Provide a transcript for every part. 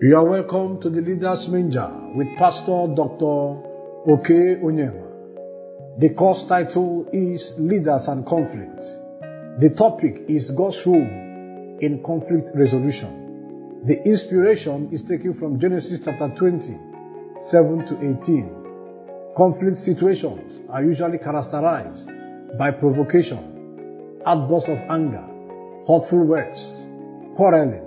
You are welcome to the Leaders Manger with Pastor Dr. Oke Onyema. The course title is Leaders and Conflict. The topic is God's role in conflict resolution. The inspiration is taken from Genesis chapter 20, 7 to 18. Conflict situations are usually characterized by provocation, outbursts of anger, hurtful words, quarreling,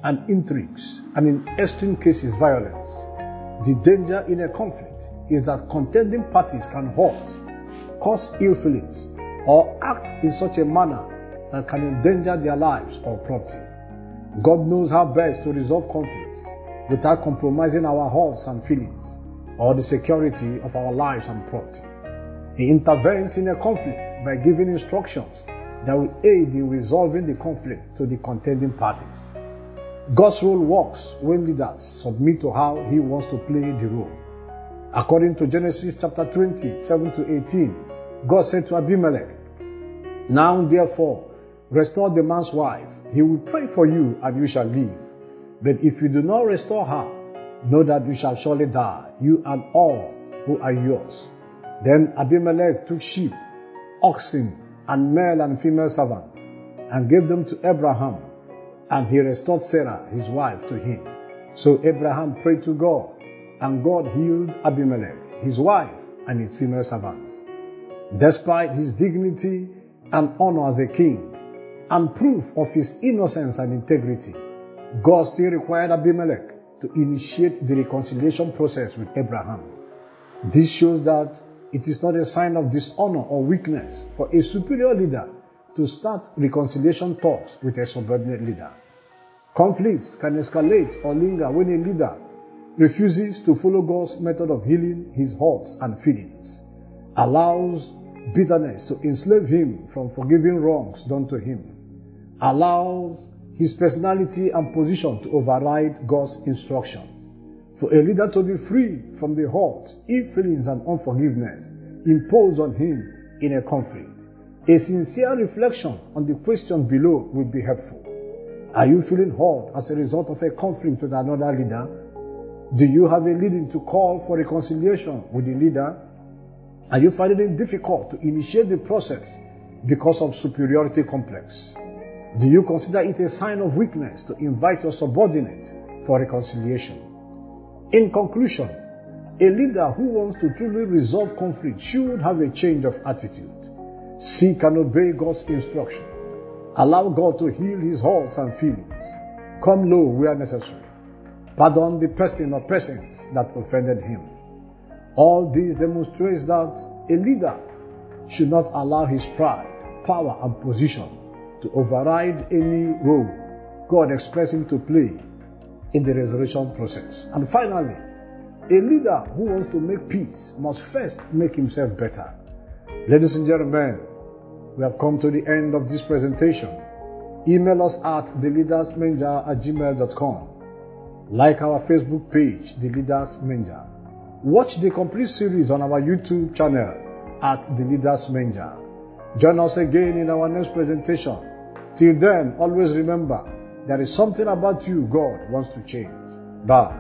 and intrigues, and in extreme cases, violence. The danger in a conflict is that contending parties can hurt, cause ill feelings, or act in such a manner that can endanger their lives or property. God knows how best to resolve conflicts without compromising our hearts and feelings or the security of our lives and property. He intervenes in a conflict by giving instructions that will aid in resolving the conflict to the contending parties. God's role works when leaders submit to how He wants to play the role. According to Genesis chapter 20, 7 to 18, God said to Abimelech, "Now therefore, restore the man's wife. He will pray for you and you shall live. But if you do not restore her, know that you shall surely die, you and all who are yours." Then Abimelech took sheep, oxen, and male and female servants, and gave them to Abraham. And he restored Sarah, his wife, to him. So Abraham prayed to God, and God healed Abimelech, his wife, and his female servants. Despite his dignity and honor as a king, and proof of his innocence and integrity, God still required Abimelech to initiate the reconciliation process with Abraham. This shows that it is not a sign of dishonor or weakness for a superior leader to start reconciliation talks with a subordinate leader. Conflicts can escalate or linger when a leader refuses to follow God's method of healing his hurts and feelings, allows bitterness to enslave him from forgiving wrongs done to him, allows his personality and position to override God's instruction. For a leader to be free from the hurt, ill feelings, and unforgiveness imposed on him in a conflict, a sincere reflection on the question below will be helpful. Are you feeling hurt as a result of a conflict with another leader? Do you have a leading to call for reconciliation with the leader? Are you finding it difficult to initiate the process because of superiority complex? Do you consider it a sign of weakness to invite your subordinate for reconciliation? In conclusion, a leader who wants to truly resolve conflict should have a change of attitude. Seek and obey God's instruction. Allow God to heal his hurts and feelings. Come low where necessary. Pardon the person or persons that offended him. All this demonstrates that a leader should not allow his pride, power, and position to override any role God expects him to play in the resolution process. And finally, a leader who wants to make peace must first make himself better. Ladies and gentlemen, we have come to the end of this presentation. Email us at theleadersmanger@gmail.com. Like our Facebook page, The Leaders Manger. Watch the complete series on our YouTube channel at The Leaders Manger. Join us again in our next presentation. Till then, always remember, there is something about you God wants to change. Bye.